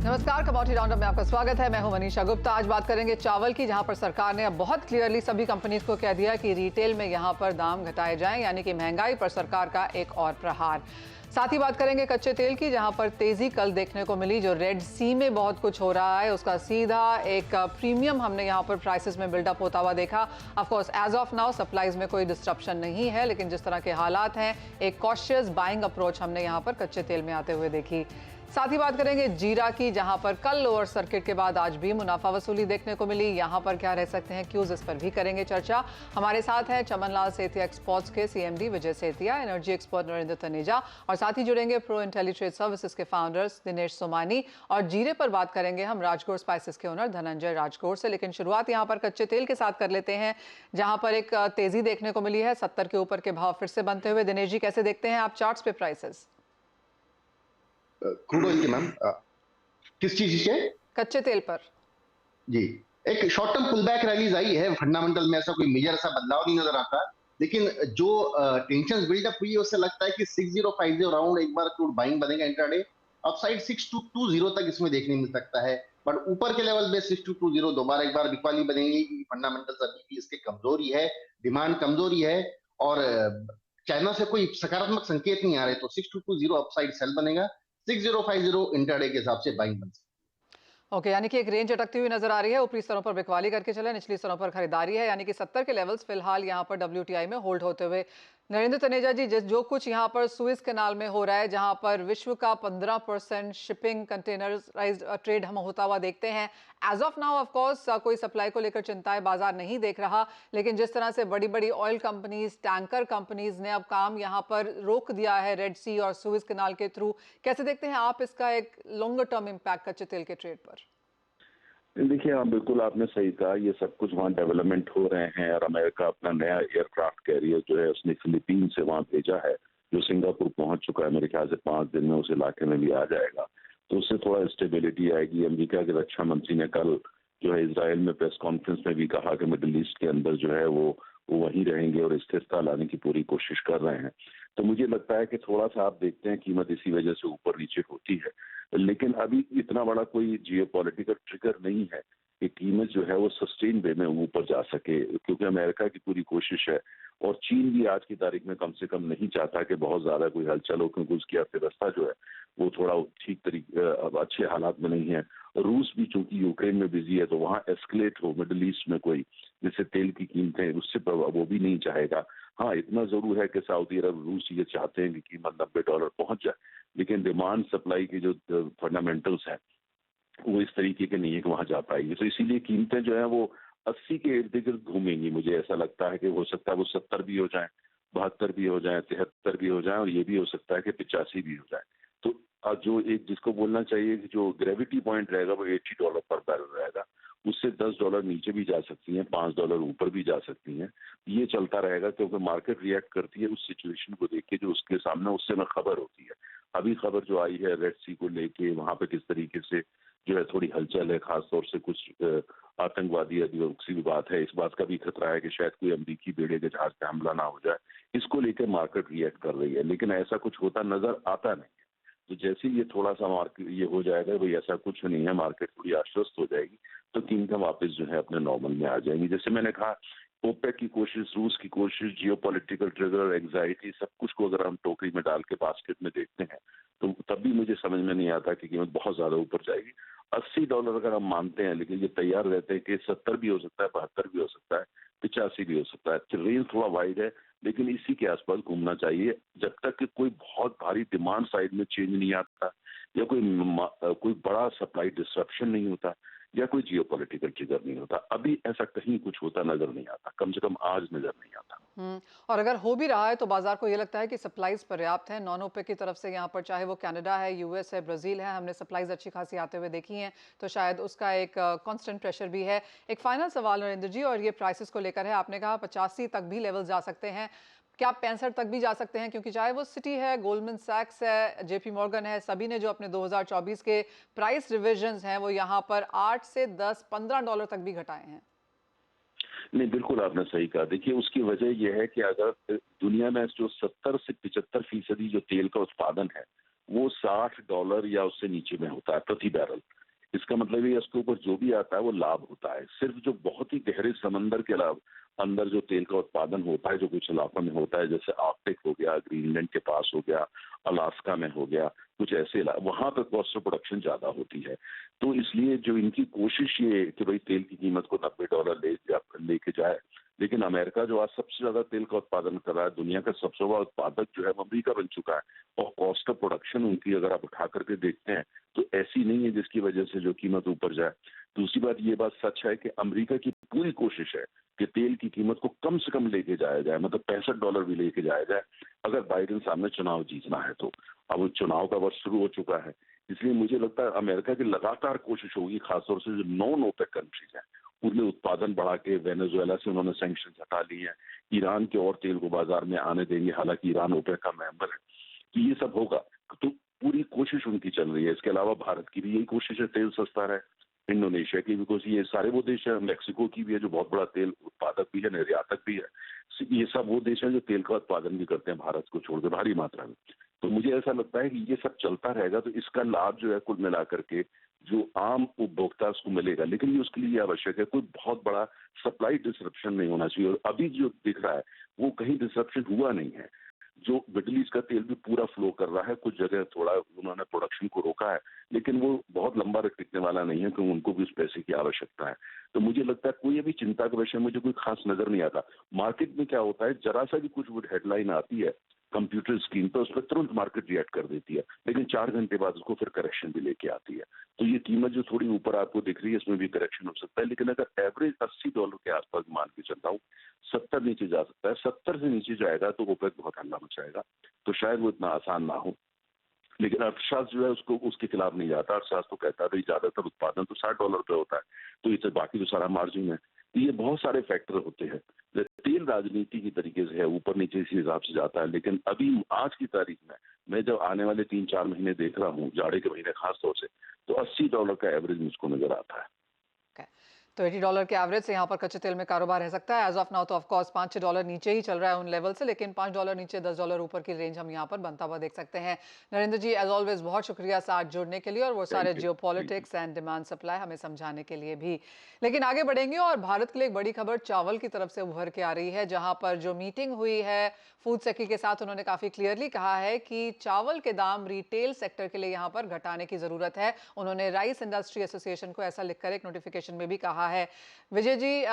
नमस्कार, commodity roundup में आपका स्वागत है। मैं हूं मनीषा गुप्ता। आज बात करेंगे चावल की, जहां पर सरकार ने अब बहुत क्लियरली सभी कंपनीज को कह दिया कि रिटेल में यहां पर दाम घटाए जाएं, यानी कि महंगाई पर सरकार का एक और प्रहार। साथ ही बात करेंगे कच्चे तेल की, जहां पर तेजी कल देखने को मिली। जो रेड सी में बहुत कुछ हो रहा है, उसका सीधा एक प्रीमियम हमने यहां पर प्राइसेस में बिल्डअप होता हुआ देखा। Of course as of now supplies में कोई डिस्ट्रप्शन नहीं है, लेकिन जिस तरह के हालात हैं, एक कॉशियस बाइंग अप्रोच हमने यहां पर कच्चे तेल में आते हुए देखी। साथ ही बात करेंगे जीरा की, जहां पर कल लोअर सर्किट के बाद आज भी मुनाफा वसूली देखने को मिली। यहां पर क्या रह सकते हैं क्यूज, इस पर भी करेंगे चर्चा। हमारे साथ हैं चमन लाल सेठिया एक्सपोर्ट्स के सीएमडी विजय सेठिया, एनर्जी एक्सपर्ट नरेंद्र तनेजा, और साथ ही जुड़ेंगे प्रो इंटेलिट्रेड सर्विसेज के फाउंडर्स दिनेश सोमानी। और जीरे पर बात करेंगे हम राजगौर स्पाइसेस के ओनर धनंजय राजगौर से। लेकिन शुरुआत यहां पर कच्चे तेल के साथ कर लेते हैं, जहां पर एक तेजी देखने को मिली है। 70 के ऊपर के भाव फिर से बनते हुए। दिनेश जी, कैसे देखते हैं आप चार्ट्स पे प्राइसेस? क्रूड ऑयल की मैम, किस चीज के? कच्चे तेल पर। जी, एक शॉर्ट टर्म पुलबैक रैलीज आई है। फंडामेंटल में ऐसा कोई मेजर ऐसा बदलाव नहीं नजर आता, लेकिन जो टेंशन बिल्डअप हुई है उससे लगता है कि 6050 राउंड एक बार क्रूड बाइंग बनेगा इंट्राडे। अपसाइड 6220 तक इसमें देखने मिल सकता है, बट ऊपर के लेवल में 6220 दोबारा एक बार बिकवाली बनेगी, क्योंकि फंडामेंटल्स अभी भी इसके कमजोरी है, डिमांड कमजोरी है, और चाइना से कोई सकारात्मक संकेत नहीं आ रहे। तो 6220 अपसाइड सेल बनेगा, 6050 इंट्राडे के हिसाब से बाइंग बन सकती है। ओके, यानी कि एक रेंज अटकती हुई नजर आ रही है। ऊपरी स्तरों पर बिकवाली करके चले, निचली स्तरों पर खरीदारी है, यानी कि 70 के लेवल्स फिलहाल यहां पर डब्ल्यूटीआई में होल्ड होते हुए। नरेंद्र तनेजा जी, जो कुछ यहां पर सुएज कैनाल में हो रहा है, जहां पर विश्व का 15% शिपिंग कंटेनराइज्ड ट्रेड हम होता हुआ देखते हैं। As of now of course कोई सप्लाई को लेकर चिंताएं बाजार नहीं देख रहा, लेकिन जिस तरह से बड़ी बड़ी ऑयल कंपनीज, टैंकर कंपनीज ने अब काम यहां पर रोक दिया है रेड सी और सुएज कैनाल के थ्रू, कैसे देखते हैं आप इसका एक लॉन्गर टर्म इम्पैक्ट कच्चे तेल के ट्रेड पर? देखिए, हाँ बिल्कुल आपने सही कहा। ये सब कुछ वहाँ डेवलपमेंट हो रहे हैं, और अमेरिका अपना नया एयरक्राफ्ट कैरियर जो है उसने फिलीपीन से वहाँ भेजा है, जो सिंगापुर पहुंच चुका है। मेरे ख्याल से 5 दिन में उस इलाके में भी आ जाएगा, तो उससे थोड़ा स्टेबिलिटी आएगी। अमेरिका के रक्षा मंत्री ने कल जो है इजराइल में प्रेस कॉन्फ्रेंस में भी कहा कि मिडिल ईस्ट के अंदर जो है वो वहीं रहेंगे और स्थिरता लाने की पूरी कोशिश कर रहे हैं। तो मुझे लगता है कि थोड़ा सा आप देखते हैं कीमत इसी वजह से ऊपर नीचे होती है, लेकिन अभी इतना बड़ा कोई जियोपॉलिटिकल ट्रिगर नहीं है कि कीमत जो है वो सस्टेन वे में ऊपर जा सके, क्योंकि अमेरिका की पूरी कोशिश है, और चीन भी आज की तारीख में कम से कम नहीं चाहता कि बहुत ज्यादा कोई हलचल हो, क्योंकि उसकी अर्थव्यवस्था जो है वो थोड़ा ठीक तरीके अब अच्छे हालात में नहीं है। रूस भी चूंकि यूक्रेन में बिजी है, तो वहाँ एस्केलेट हो मिडिल ईस्ट में कोई, जैसे तेल की कीमतें, उससे वो भी नहीं चाहेगा। हाँ, इतना जरूर है कि सऊदी अरब, रूस ये चाहते हैं कि कीमत $90 पहुंच जाए, लेकिन डिमांड सप्लाई की जो फंडामेंटल्स हैं वो इस तरीके के नहीं है कि वहां जा पाएगी। तो इसीलिए कीमतें जो है वो 80 के इर्द गिर्द घूमेंगी। मुझे ऐसा लगता है कि हो सकता है वो 70 भी हो जाए, 72 भी हो जाए, 73 भी हो जाए, और ये भी हो सकता है कि 85 भी हो जाए। तो जो एक जिसको बोलना चाहिए कि जो ग्रेविटी पॉइंट रहेगा वो $80 पर बैरल रहेगा। उससे $10 नीचे भी जा सकती हैं, $5 ऊपर भी जा सकती हैं। ये चलता रहेगा, क्योंकि मार्केट रिएक्ट करती है उस सिचुएशन को देख के जो उसके सामने उससे में खबर होती है। अभी खबर जो आई है रेड सी को लेके, वहां पे किस तरीके से जो है थोड़ी हलचल है, खासतौर से कुछ आतंकवादी की भी बात है। इस बात का भी खतरा है कि शायद कोई अमरीकी बेड़े के जहाज पे हमला ना हो जाए। इसको लेकर मार्केट रिएक्ट कर रही है, लेकिन ऐसा कुछ होता नजर आता नहीं है। तो जैसे ये थोड़ा सा मार्केट ये हो जाएगा, भाई ऐसा कुछ नहीं है, मार्केट थोड़ी आश्वस्त हो जाएगी, तो कीमतें वापस जो है अपने नॉर्मल में आ जाएंगी। जैसे मैंने कहा, ओपेक की कोशिश, रूस की कोशिश, जियोपॉलिटिकल ट्रिगर, एंग्जाइटी, सब कुछ को अगर हम टोकरी में डाल के बास्केट में देखते हैं, तो तब भी मुझे समझ में नहीं आता कि कीमत बहुत ज्यादा ऊपर जाएगी। $80 अगर हम मानते हैं, लेकिन ये तैयार रहते हैं कि 70 भी हो सकता है, 72 भी हो सकता है, 85 भी हो सकता है। तो रेंज थोड़ा वाइड है, लेकिन इसी के आसपास घूमना चाहिए जब तक कि कोई बहुत भारी डिमांड साइड में चेंज नहीं आता, या कोई बड़ा सप्लाई डिस्ट्रप्शन नहीं होता, या कोई जियोपॉलिटिकल ट्रिगर नहीं होता। अभी ऐसा कहीं कुछ होता नजर नहीं आता, कम से कम आज नजर नहीं आता। और अगर हो भी रहा है तो बाजार को ये लगता है कि सप्लाईज पर्याप्त हैं नॉन ओपेक की तरफ से। यहाँ पर चाहे वो कनाडा है, यूएस है, ब्राजील है, हमने सप्लाईज अच्छी खासी आते हुए देखी हैं, तो शायद उसका एक कांस्टेंट प्रेशर भी है। एक फाइनल सवाल नरेंद्र जी, और ये प्राइसेस को लेकर है। आपने कहा 85 तक भी लेवल जा सकते हैं, क्या 65 तक भी जा सकते हैं? क्योंकि चाहे वो सिटी है, गोल्डमैन सैक्स है, जेपी मॉर्गन है, सभी ने जो अपने 2024 के प्राइस रिविजन्स हैं वो यहाँ पर 8 से 10, $15 तक भी घटाए हैं। नहीं, बिल्कुल आपने सही कहा। देखिए, उसकी वजह यह है कि अगर दुनिया में जो 70 से 75% जो तेल का उत्पादन है वो $60 या उससे नीचे में होता है प्रति बैरल। इसका मतलब ये इसके ऊपर जो भी आता है वो लाभ होता है। सिर्फ जो बहुत ही गहरे समंदर के अलावा अंदर जो तेल का उत्पादन होता है, जो कुछ इलाकों में होता है, जैसे आर्कटिक हो गया, ग्रीनलैंड के पास हो गया, अलास्का में हो गया, कुछ ऐसे वहां पर कॉस्ट ऑफ प्रोडक्शन ज्यादा होती है। तो इसलिए जो इनकी कोशिश ये कि भाई तेल की कीमत को $90 लेके जाए, लेकिन अमेरिका जो आज सबसे ज्यादा तेल का उत्पादन कर रहा है, दुनिया का सबसे बड़ा उत्पादक जो है वो अमेरिका बन चुका है, और कॉस्ट ऑफ प्रोडक्शन उनकी अगर आप उठा करके देखते हैं तो ऐसी नहीं है जिसकी वजह से जो कीमत ऊपर जाए। दूसरी बात, ये बात सच है कि अमेरिका की पूरी कोशिश है कि तेल की कीमत को कम से कम लेके जाया जाए, मतलब $65 भी लेके जाया जाए, अगर बाइडेन सामने चुनाव जीतना है तो। अब वो चुनाव का वर्ष शुरू हो चुका है, इसलिए मुझे लगता है अमेरिका की लगातार कोशिश होगी, खासतौर से जो नॉन ओपेक कंट्रीज हैं उनमें उत्पादन बढ़ा के, वेनेजुएला से उन्होंने सैंक्शन हटा लिए हैं, ईरान के और तेल को बाजार में आने देंगे, हालांकि ईरान ओपेक का मेंबर है, तो ये सब होगा। तो पूरी कोशिश उनकी चल रही है। इसके अलावा भारत की भी यही कोशिश है तेल सस्ता रहे, इंडोनेशिया की भी कोशिश, ये सारे वो देश है, मैक्सिको की भी है जो बहुत बड़ा तेल उत्पादक भी है, निर्यातक भी है। ये सब वो देश है जो तेल का उत्पादन भी करते हैं भारत को छोड़कर भारी मात्रा में। तो मुझे ऐसा लगता है कि ये सब चलता रहेगा तो इसका लाभ जो है कुल मिलाकर के जो आम उपभोक्ता उसको मिलेगा, लेकिन ये उसके लिए आवश्यक है कोई बहुत बड़ा सप्लाई डिसरप्शन नहीं होना चाहिए। और अभी जो दिख रहा है वो कहीं डिसरप्शन हुआ नहीं है। जो मिडिल ईस्ट का तेल भी पूरा फ्लो कर रहा है, कुछ जगह थोड़ा उन्होंने प्रोडक्शन को रोका है, लेकिन वो बहुत लंबा टिकने वाला नहीं है क्योंकि उनको भी उस पैसे की आवश्यकता है। तो मुझे लगता है कोई अभी चिंता का विषय मुझे कोई खास नजर नहीं आता। मार्केट में क्या होता है, जरा सा भी कुछ हेडलाइन आती है कंप्यूटर स्क्रीन पर, उस पर तुरंत मार्केट रिएक्ट कर देती है, लेकिन 4 घंटे बाद उसको फिर करेक्शन भी लेके आती है। तो ये कीमत जो थोड़ी ऊपर आपको दिख रही है इसमें भी करेक्शन हो सकता है, लेकिन अगर एवरेज $80 के आसपास मान के चलता हूँ, 70 नीचे जा सकता है। 70 से नीचे जाएगा तो ओपेक बहुत हल्ला मचाएगा, तो शायद वो इतना आसान ना हो। लेकिन अर्थशास्त्र जो है उसको उसके खिलाफ नहीं जाता। अर्थशास्त्र तो कहता है ज्यादातर उत्पादन तो $60 पे होता है, तो इससे बाकी तो सारा मार्जिन है। तो ये बहुत सारे फैक्टर होते हैं। तेल राजनीति की तरीके से है, ऊपर नीचे इसी हिसाब से जाता है, लेकिन अभी आज की तारीख में मैं जब आने वाले 3-4 महीने देख रहा हूँ, जाड़े के महीने खास तौर से, तो $80 का एवरेज मुझको नजर आता है। तो $80 के एवरेज से यहाँ पर कच्चे तेल में कारोबार रह सकता है। एज ऑफ नाउ तो ऑफ कोर्स $5-6 नीचे ही चल रहा है उन लेवल से, लेकिन $5 नीचे $10 ऊपर की रेंज हम यहाँ पर बनता हुआ देख सकते हैं। नरेंद्र जी, एज ऑलवेज बहुत शुक्रिया साथ जुड़ने के लिए और वो सारे जियोपॉलिटिक्स एंड डिमांड सप्लाई हमें समझाने के लिए भी। लेकिन आगे बढ़ेंगे और भारत के लिए एक बड़ी खबर चावल की तरफ से उभर के आ रही है, जहाँ पर जो मीटिंग हुई है फूड सेक्रेटरी के साथ, उन्होंने काफी क्लियरली कहा है कि चावल के दाम रिटेल सेक्टर के लिए यहाँ पर घटाने की जरूरत है। उन्होंने राइस इंडस्ट्री एसोसिएशन को ऐसा लिखकर एक नोटिफिकेशन में भी कहा है। विजय जी,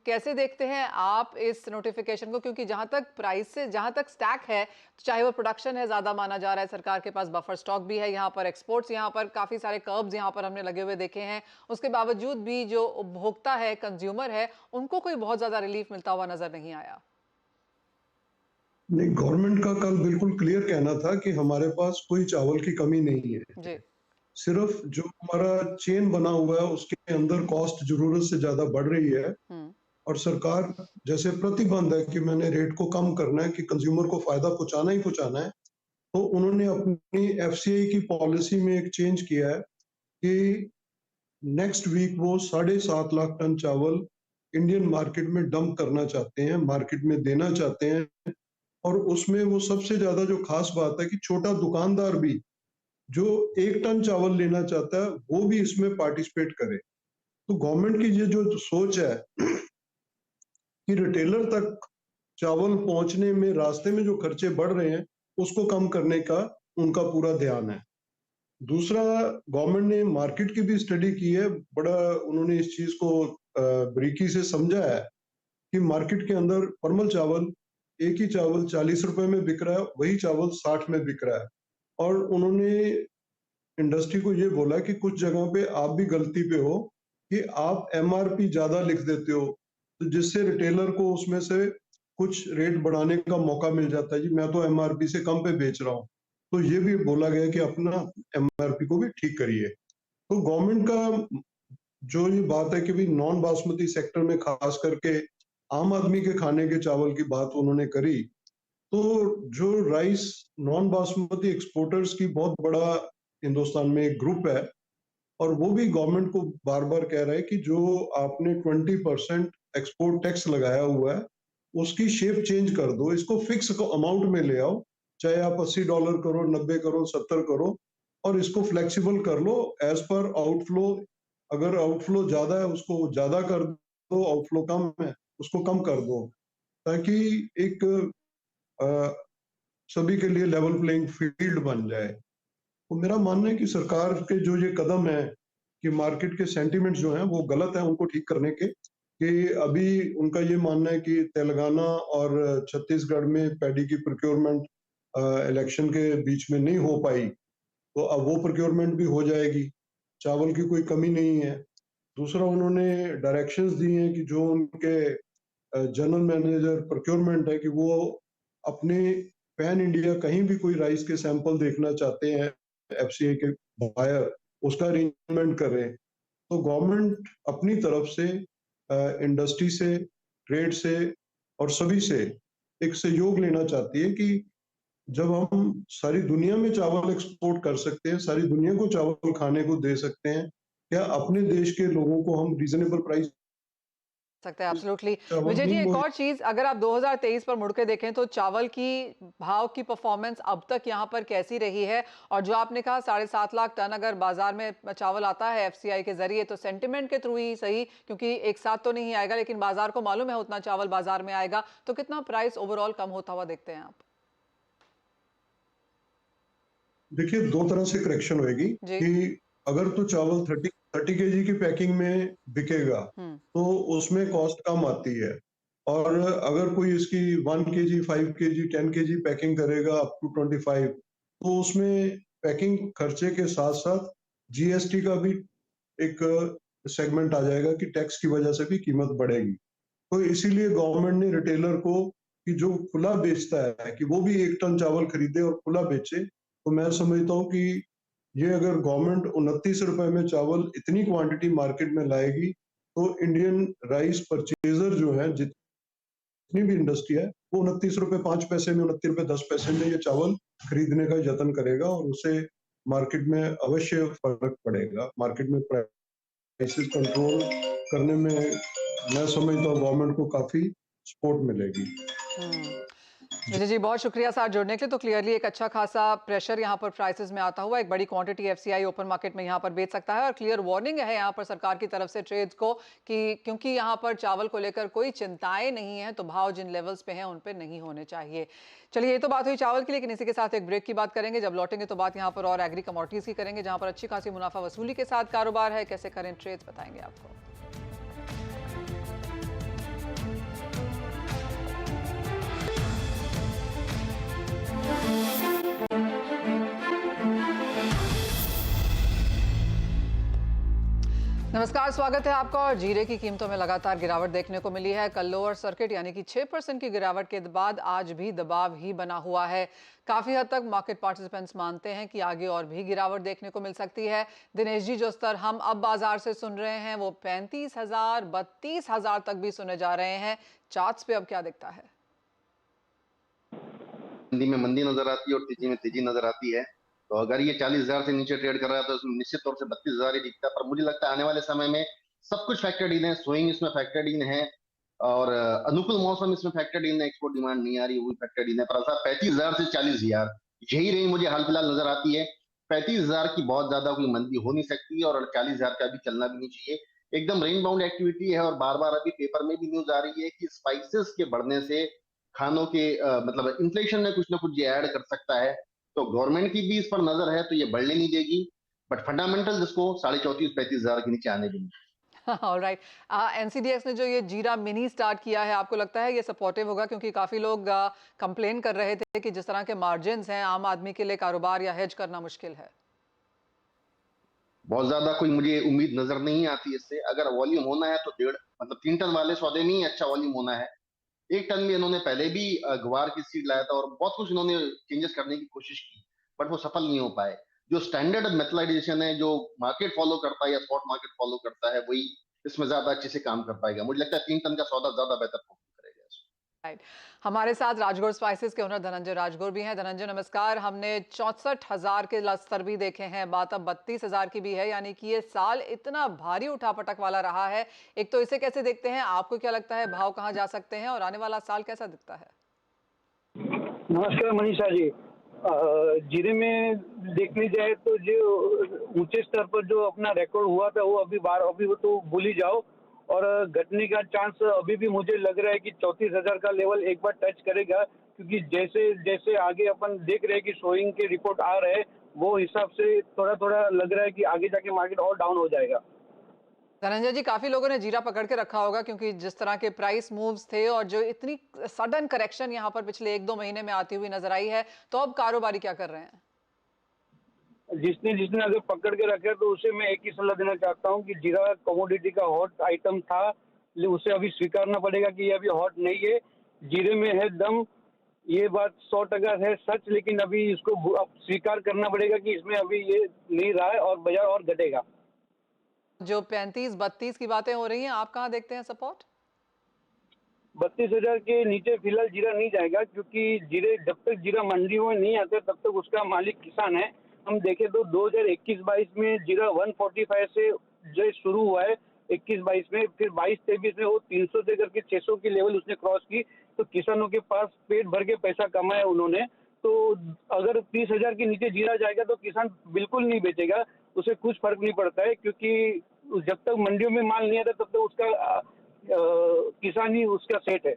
कैसे देखते हैं आप इस नोटिफिकेशन को, क्योंकि जहां तक प्राइस से जहां तक स्टैक है, चाहे वो प्रोडक्शन है ज्यादा माना जा रहा है, सरकार के पास बफर स्टॉक भी है, यहाँ पर एक्सपोर्ट्स, यहाँ पर काफी सारे कर्ब्स यहाँ पर हमने लगे हुए देखे हैं, उसके बावजूद भी जो उपभोक्ता है, कंज्यूमर है, उनको कोई बहुत ज्यादा रिलीफ मिलता हुआ नजर नहीं आया। नहीं, गवर्नमेंट का कल बिल्कुल क्लियर कहना था कि हमारे पास कोई चावल की कमी नहीं है जी। सिर्फ जो हमारा चेन बना हुआ है उसके अंदर कॉस्ट जरूरत से ज्यादा बढ़ रही है और सरकार जैसे प्रतिबंध है कि मैंने रेट को कम करना है, कि कंज्यूमर को फायदा पहुंचाना ही पहुंचाना है, तो उन्होंने अपनी एफसीआई की पॉलिसी में एक चेंज किया है कि नेक्स्ट वीक वो 7.5 लाख टन चावल इंडियन मार्केट में डंप करना चाहते हैं, मार्केट में देना चाहते हैं। और उसमें वो सबसे ज्यादा जो खास बात है कि छोटा दुकानदार भी जो 1 टन चावल लेना चाहता है वो भी इसमें पार्टिसिपेट करे। तो गवर्नमेंट की ये जो सोच है कि रिटेलर तक चावल पहुंचने में रास्ते में जो खर्चे बढ़ रहे हैं उसको कम करने का उनका पूरा ध्यान है। दूसरा, गवर्नमेंट ने मार्केट की भी स्टडी की है, बड़ा उन्होंने इस चीज को बारीकी से समझा है कि मार्केट के अंदर परमल चावल, एक ही चावल 40 रुपए में बिक रहा है, वही चावल 60 में बिक रहा है। और उन्होंने इंडस्ट्री को ये बोला कि कुछ जगहों पे आप भी गलती पे हो कि आप एमआरपी ज्यादा लिख देते हो, तो जिससे रिटेलर को उसमें से कुछ रेट बढ़ाने का मौका मिल जाता है, जी मैं तो एमआरपी से कम पे बेच रहा हूँ। तो ये भी बोला गया कि अपना एमआरपी को भी ठीक करिए। तो गवर्नमेंट का जो ये बात है कि भी नॉन बासमती सेक्टर में खास करके आम आदमी के खाने के चावल की बात उन्होंने करी, तो जो राइस नॉन बासमती एक्सपोर्टर्स की बहुत बड़ा हिंदुस्तान में एक ग्रुप है और वो भी गवर्नमेंट को बार बार कह रहा है कि जो आपने 20% एक्सपोर्ट टैक्स लगाया हुआ है उसकी शेप चेंज कर दो, इसको फिक्स अमाउंट में ले आओ चाहे आप $80 करो, 90 करो, 70 करो, और इसको फ्लेक्सिबल कर लो एज पर आउटफ्लो। अगर आउटफ्लो ज्यादा है उसको ज्यादा कर दो, आउटफ्लो कम है उसको कम कर दो, ताकि एक अ, सभी के लिए लेवल प्लेइंग फील्ड बन जाए। तो मेरा मानना है कि सरकार के जो ये कदम है कि मार्केट के सेंटीमेंट्स जो हैं वो गलत है उनको ठीक करने के, कि अभी उनका ये मानना है कि तेलंगाना और छत्तीसगढ़ में पैडी की प्रोक्योरमेंट इलेक्शन के बीच में नहीं हो पाई, तो अब वो प्रोक्योरमेंट भी हो जाएगी। चावल की कोई कमी नहीं है। दूसरा, उन्होंने डायरेक्शंस दी हैं कि जो उनके जनरल मैनेजर प्रोक्योरमेंट है कि वो अपने पैन इंडिया कहीं भी कोई राइस के सैंपल देखना चाहते हैं एफसीआई के बायर, उसका अरेंजमेंट करें। तो गवर्नमेंट अपनी तरफ से इंडस्ट्री से, ट्रेड से और सभी से एक सहयोग लेना चाहती है कि जब हम सारी दुनिया में चावल एक्सपोर्ट कर सकते हैं, सारी दुनिया को चावल खाने को दे सकते हैं, क्या अपने देश के लोगों को हम रीजनेबल प्राइस सकते हैं एब्सोल्युटली। चावल विजय जी, नहीं एक मुहैया। और चीज, अगर आप 2023 पर मुड़ के देखें तो चावल की भाव की परफॉर्मेंस अब तक यहाँ पर कैसी रही है? और जो आपने कहा 7.5 लाख टन अगर बाजार में चावल आता है एफसीआई के जरिए, तो सेंटिमेंट के थ्रू ही सही, क्योंकि एक साथ तो नहीं आएगा, लेकिन बाजार को मालूम है उतना चावल बाजार में आएगा, तो कितना प्राइस ओवरऑल कम होता हुआ देखते हैं आप? देखिए, दो तरह से करेक्शन होएगी जी। कि अगर तो चावल 30 केजी की पैकिंग में बिकेगा हम्म। तो उसमें कॉस्ट कम आती है, और अगर कोई इसकी 1 केजी, 5 केजी, 10 केजी पैकिंग करेगा अप टू 25, तो उसमें पैकिंग खर्चे के साथ साथ जीएसटी का भी एक सेगमेंट आ जाएगा कि टैक्स की वजह से भी कीमत बढ़ेगी। तो इसीलिए गवर्नमेंट ने रिटेलर को कि जो खुला बेचता है कि वो भी 1 टन चावल खरीदे और खुला बेचे। तो मैं समझता हूँ कि ये अगर गवर्नमेंट 29 रुपए में चावल इतनी क्वांटिटी मार्केट में लाएगी, तो इंडियन राइस परचेजर जो है, जितनी भी इंडस्ट्री है, वो 29 रुपए 5 पैसे में, 29 रुपए 10 पैसे में ये चावल खरीदने का यत्न करेगा, और उससे मार्केट में अवश्य फर्क पड़ेगा। मार्केट में प्राइसेस कंट्रोल करने में मैं समझता हूँ गवर्नमेंट को काफी सपोर्ट मिलेगी। विजय जी, बहुत शुक्रिया साथ जुड़ने के लिए। तो क्लियरली एक अच्छा खासा प्रेशर यहाँ पर प्राइसेस में आता हुआ, एक बड़ी क्वांटिटी एफसीआई ओपन मार्केट में यहाँ पर बेच सकता है, और क्लियर वार्निंग है यहाँ पर सरकार की तरफ से ट्रेड्स को कि क्योंकि यहाँ पर चावल को लेकर कोई चिंताएं नहीं है, तो भाव जिन लेवल्स पे हैं उन पे नहीं होने चाहिए। चलिए, ये तो बात हुई चावल की, लेकिन इसी के साथ एक ब्रेक की बात करेंगे। जब लौटेंगे तो बात यहाँ पर और एग्री कमोडिटीज की करेंगे, जहाँ पर अच्छी खासी मुनाफा वसूली के साथ कारोबार है। कैसे करें ट्रेड्स, बताएंगे आपको। नमस्कार, स्वागत है आपका। और जीरे की कीमतों में लगातार गिरावट देखने को मिली है। कल लोअर सर्किट यानी कि 6% की गिरावट के बाद आज भी दबाव ही बना हुआ है। काफी हद तक मार्केट पार्टिसिपेंट्स मानते हैं कि आगे और भी गिरावट देखने को मिल सकती है। दिनेश जी, जो स्तर हम अब बाजार से सुन रहे हैं वो 35,000, 32,000 तक भी सुने जा रहे हैं। चार्ट्स पे अब क्या दिखता है? मंदी में मंदी नजर आती है और तेजी में तेजी नजर आती है। तो अगर ये 40,000 से नीचे ट्रेड कर रहा है तो इसमें निश्चित तौर से 32,000 ही दिखता है। पर मुझे लगता है आने वाले समय में सब कुछ फैक्टर्ड इन है, स्विंग इसमें फैक्टर्ड इन है, और अनुकूल मौसम इसमें फैक्टर्ड इन है, एक्सपोर्ट डिमांड नहीं आ रही वो भी फैक्टर्ड इन है। पर 35,000 से 40,000 यही रेंज मुझे हाल फिलहाल नजर आती है। 35,000 की बहुत ज्यादा कोई मंदी हो नहीं सकती और 40,000 का भी चलना भी नहीं चाहिए। एकदम रेंज बाउंड एक्टिविटी है, और बार बार अभी पेपर में भी न्यूज आ रही है कि स्पाइसेस के बढ़ने से खानों के मतलब इन्फ्लेशन में कुछ ना कुछ ये ऐड कर सकता है। तो गवर्नमेंट की भी इस पर नजर है, तो ये बढ़ने नहीं देगी। बट फंडामेंटल इसको 34,000-35,000 के नीचे आने देंगे। ऑलराइट। एनसीडीएक्स ने जो ये जीरा मिनी स्टार्ट किया है, आपको लगता है ये सपोर्टिव होगा? क्योंकि काफी लोग कंप्लेन कर रहे थे कि जिस तरह के मार्जिन्स हैं, आम आदमी के लिए कारोबार या हेज करना मुश्किल है। बहुत ज्यादा कोई मुझे उम्मीद नजर नहीं आती इससे। अगर वॉल्यूम होना है तो 3 टन वाले सौदे में ही अच्छा वॉल्यूम होना है। 1 टन में इन्होंने पहले भी ग्वार की सीड लाया था और बहुत कुछ इन्होंने चेंजेस करने की कोशिश की, बट वो सफल नहीं हो पाए। जो स्टैंडर्ड मेथलाइजेशन है, जो मार्केट फॉलो करता है या स्पॉट मार्केट फॉलो करता है, वही इसमें ज्यादा अच्छे से काम कर पाएगा। मुझे लगता है 3 टन का सौदा ज्यादा बेहतर परफॉर्म करेगा इसमें। राइट। हमारे साथ राजगौर स्पाइसेस के ओनर धनंजय राजगौर भी हैं। धनंजय, नमस्कार। हमने 64,000 के स्तर भी देखे हैं, बात अब 32,000 की भी है, यानी कि ये साल इतना भारी उठापटक वाला रहा है। एक तो इसे कैसे देखते हैं, आपको क्या लगता है भाव कहाँ जा सकते हैं, और आने वाला साल कैसा दिखता है? नमस्कार मनीषा जी। जीरे में देखने जाए तो जो ऊंचे स्तर पर जो अपना रिकॉर्ड हुआ था वो अभी वो तो भूल ही जाओ। और घटने का चांस अभी भी मुझे लग रहा है कि 34,000 का लेवल एक बार टच करेगा, क्योंकि जैसे जैसे आगे अपन देख रहे हैं कि शोइंग के रिपोर्ट आ रहे हैं, वो हिसाब से थोड़ा थोड़ा लग रहा है कि आगे जाके मार्केट और डाउन हो जाएगा। धनंजय जी, काफी लोगों ने जीरा पकड़ के रखा होगा क्योंकि जिस तरह के प्राइस मूव्स थे और जो इतनी सडन करेक्शन यहाँ पर पिछले 1-2 महीने में आती हुई नजर आई है, तो अब कारोबारी क्या कर रहे हैं? जिसने जिसने अगर पकड़ के रखे तो उसे मैं एक ही सलाह देना चाहता हूँ कि जीरा कमोडिटी का हॉट आइटम था, उसे अभी स्वीकारना पड़ेगा कि ये अभी हॉट नहीं है। जीरे में है दम, ये बात 100% है सच, लेकिन अभी इसको अब स्वीकार करना पड़ेगा कि इसमें अभी ये नहीं रहा है और बाजार और घटेगा। जो 35-32 की बातें हो रही हैं, आप कहाँ देखते हैं सपोर्ट? 32,000 के नीचे फिलहाल जीरा नहीं जाएगा, क्योंकि जीरे जब तक जीरा मंडियों में नहीं आता तब तक उसका मालिक किसान है। हम देखें तो 2021-22 में जीरा 145 से जो शुरू हुआ है 21-22 में, फिर 22-23 में वो 300 से करके 600 की लेवल उसने क्रॉस की, तो किसानों के पास पेट भर के पैसा कमाया उन्होंने। तो अगर 30,000 के नीचे जीरा जाएगा तो किसान बिल्कुल नहीं बेचेगा, उसे कुछ फर्क नहीं पड़ता है, क्योंकि जब तक मंडियों में माल नहीं आता तब तक उसका किसान ही उसका सेट है।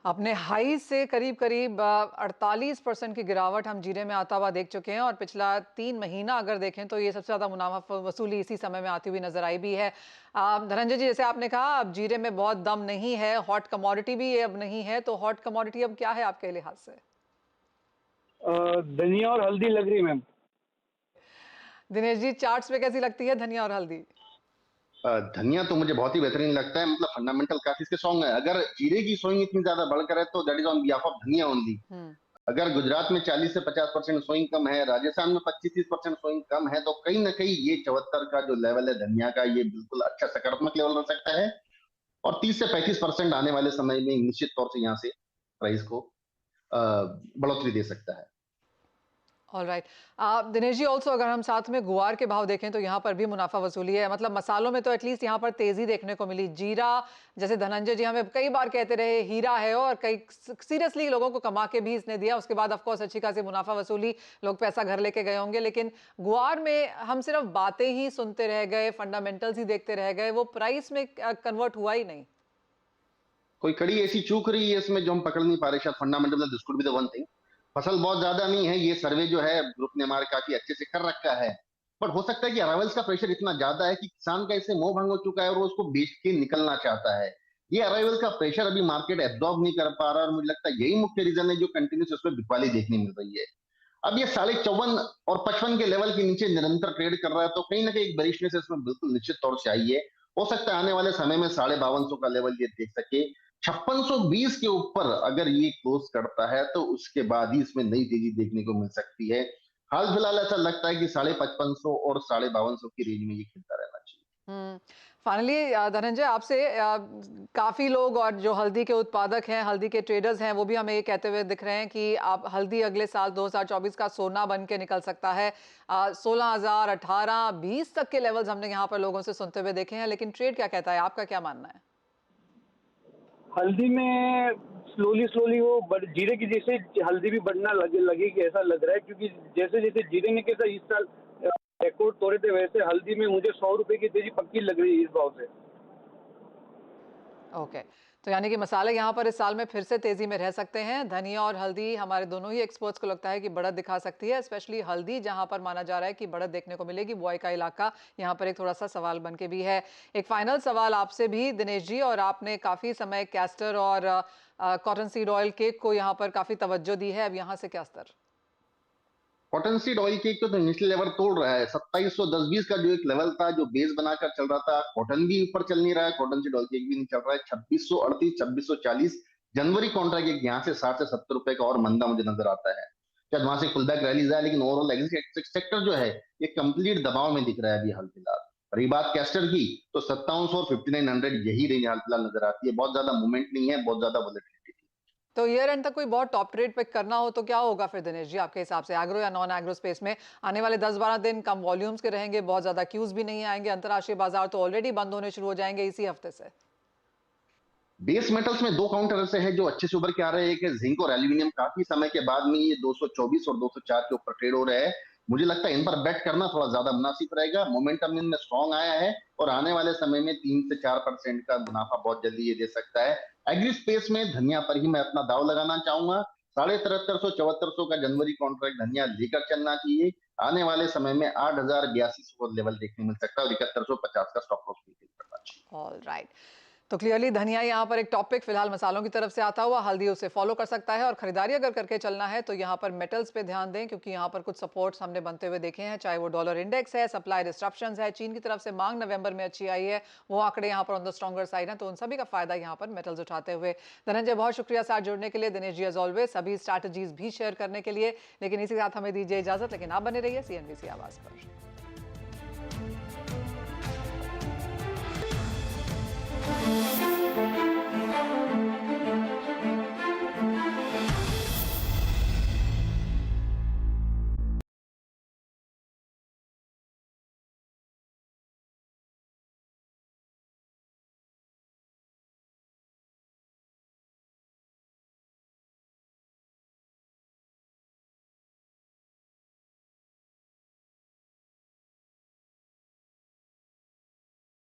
अपने हाई से करीब करीब 48% की गिरावट हम जीरे में आता हुआ देख चुके हैं और पिछला 3 महीना अगर देखें तो ये सबसे ज़्यादा मुनाफा वसूली इसी समय में आती हुई नजर आई भी है। धनंजय जी, जैसे आपने कहा अब जीरे में बहुत दम नहीं है, हॉट कमोडिटी भी ये अब नहीं है, तो हॉट कमोडिटी अब क्या है आपके लिहाज से? धनिया और हल्दी लग रही मैम। दिनेश जी, चार्ट्स पे कैसी लगती है धनिया और हल्दी? धनिया तो मुझे बहुत ही बेहतरीन लगता है, मतलब फंडामेंटल काफी इसके स्ट्रॉन्ग है। अगर जीरे की सोइंग इतनी ज्यादा बढ़कर है तो that is on behalf of धनिया ओनली। हम्म। अगर गुजरात में 40 से 50% सोइंग कम है, राजस्थान में 25-30% सोइंग कम है, तो कहीं ना कहीं ये 74 का जो लेवल है धनिया का, ये बिल्कुल अच्छा सकारात्मक लेवल रह सकता है। और 30 से 35% आने वाले समय में निश्चित तौर से यहाँ से प्राइस को बढ़ोतरी दे सकता है। ऑलराइट। दिनेश जी, ऑल्सो अगर हम साथ में गुआर के भाव देखें तो यहाँ पर भी मुनाफा वसूली है, मतलब मसालों में तो एटलीस्ट यहाँ पर तेजी देखने को मिली। जीरा, जैसे धनंजय जी हमें कई बार कहते रहे, हीरा है और कई सीरियसली लोगों को कमा के भी इसने दिया। उसके बाद ऑफकोर्स अच्छी खासी मुनाफा वसूली, लोग पैसा घर लेके गए होंगे, लेकिन गुआर में हम सिर्फ बातें ही सुनते रह गए, फंडामेंटल्स ही देखते रह गए, वो प्राइस में कन्वर्ट हुआ ही नहीं। कोई कड़ी ऐसी चूक रही है इसमें जो हम पकड़ नहीं पा रहे, शायद fundamental this could be the one thing. फसल बहुत ज्यादा नहीं है, ये सर्वे जो है ग्रुप ने हमारे काफी अच्छे से कर रखा है, बट हो सकता है कि अराइवल्स का प्रेशर इतना ज्यादा है कि किसान का इससे मोह भंग हो चुका है और वो उसको बेच के निकलना चाहता है। ये अराइवल का प्रेशर अभी मार्केट एब्जॉर्ब नहीं कर पा रहा, और मुझे लगता है यही मुख्य रीजन है जो कंटिन्यूस उसमें बिकवाली देखने मिल रही है। अब ये 54.5 और 55 के लेवल के नीचे निरंतर ट्रेड कर रहा है, तो कहीं ना कहीं एक बेरिशनेस इसमें बिल्कुल निश्चित तौर से आई है। हो सकता है आने वाले समय में 5250 का लेवल ये देख सके। 5620 के ऊपर अगर ये क्लोज करता है तो उसके बाद ही इसमें नई तेजी देखने को मिल सकती है। हाल फिलहाल ऐसा लगता है कि 5550 और 5250 की रेंज में ये खेलता रहना चाहिए। फाइनली धनंजय, आपसे काफी लोग और जो हल्दी के उत्पादक हैं, हल्दी के ट्रेडर्स हैं, वो भी हमें ये कहते हुए दिख रहे हैं कि आप हल्दी अगले साल 2024 का सोना बन के निकल सकता है। 16,000, 18, 20 तक के लेवल्स हमने यहाँ पर लोगों से सुनते हुए देखे हैं, लेकिन ट्रेड क्या कहता है, आपका क्या मानना है? हल्दी में स्लोली स्लोली वो जीरे की जैसे हल्दी भी बढ़ना लगेगी ऐसा लग रहा है, क्योंकि जैसे जैसे जीरे ने कैसा इस साल रिकॉर्ड तोड़े थे, वैसे हल्दी में मुझे 100 रुपए की तेजी पक्की लग रही है इस भाव से। ओके, तो यानी कि मसाले यहाँ पर इस साल में फिर से तेजी में रह सकते हैं। धनिया और हल्दी हमारे दोनों ही एक्सपर्ट्स को लगता है कि बढ़त दिखा सकती है, स्पेशली हल्दी जहाँ पर माना जा रहा है कि बढ़त देखने को मिलेगी। बुआई का इलाका यहाँ पर एक थोड़ा सा सवाल बन के भी है। एक फाइनल सवाल आपसे भी दिनेश जी, और आपने काफी समय कैस्टर और कॉटन सीड ऑयल केक को यहाँ पर काफी तवज्जो दी है, अब यहाँ से क्या स्तर? कॉटन सीड ऑयल केक तो निचले लेवल तोड़ रहा है। 2710-20 का जो एक लेवल था जो बेस बनाकर चल रहा था, कॉटन भी ऊपर चल नहीं रहा है, कॉटन सीड ऑयल केक भी नहीं चल रहा है। 2638, 2640 जनवरी कॉन्ट्रैक्ट एक यहाँ से 60 से 70 रुपए का और मंदा मुझे नजर आता है। शायद वहां से पुलबैक रैलीज है, लेकिन ओवरऑल एग्री सेक्टर जो है ये कंप्लीट दबाव में दिख रहा है अभी हाल फिलहाल। रही बात कैस्टर की, तो 5700 और 5900 यही रेंज हाल फिलहाल नजर आती है। बहुत ज्यादा मूवमेंट नहीं है, बहुत ज्यादा वोलेटिलिटी। तो ईयर एंड तक कोई बहुत टॉप ट्रेड पिक करना हो तो क्या होगा फिर दिनेश जी आपके हिसाब से, एग्रो या नॉन एग्रो स्पेस में? आने वाले 10-12 दिन कम वॉल्यूम्स के रहेंगे, बहुत ज्यादा क्यूज भी नहीं आएंगे, अंतर्राष्ट्रीय बाजार तो ऑलरेडी बंद होने शुरू हो जाएंगे इसी हफ्ते से। बेस मेटल्स में दो काउंटर ऐसे हैं जो अच्छे से उभर के आ रहे हैं। एक है जिंक और एल्यूमिनियम, काफी समय के बाद में ये 224 और 204 के ऊपर ट्रेड हो रहे हैं। मुझे लगता है इन पर बेट करना थोड़ा ज्यादा मुनासिब रहेगा। मोमेंटम इनमें स्ट्रॉन्ग आया है और आने वाले समय में 3 से 4% का मुनाफा बहुत जल्दी ये दे सकता है। एग्री स्पेस में धनिया पर ही मैं अपना दाव लगाना चाहूंगा। 7300-7400 का जनवरी कॉन्ट्रैक्ट धनिया लेकर चलना चाहिए। आने वाले समय में 8082 लेवल देखने मिल सकता है और 7150 का स्टॉप लॉस करना चाहिए। All right. तो क्लियरली धनिया यहाँ पर एक टॉपिक फिलहाल मसालों की तरफ से आता हुआ, हल्दी उसे फॉलो कर सकता है और खरीदारी अगर करके चलना है तो यहाँ पर मेटल्स पे ध्यान दें, क्योंकि यहाँ पर कुछ सपोर्ट्स हमने बनते हुए देखे हैं, चाहे वो डॉलर इंडेक्स है, सप्लाई डिस्ट्रप्शंस है, चीन की तरफ से मांग नवंबर में अच्छी आई है, वो आंकड़े यहाँ पर ऑन द स्ट्रॉन्गर साइड है, तो उन सभी का फायदा यहाँ पर मेटल्स उठाते हुए। धनंजय, बहुत शुक्रिया साथ जुड़ने के लिए। दिनेश जी एज ऑलवेज सभी स्ट्रैटेजीज भी शेयर करने के लिए। लेकिन इसी के साथ हमें दीजिए इजाजत, लेकिन आप बने रहिए CNBC आवाज पर।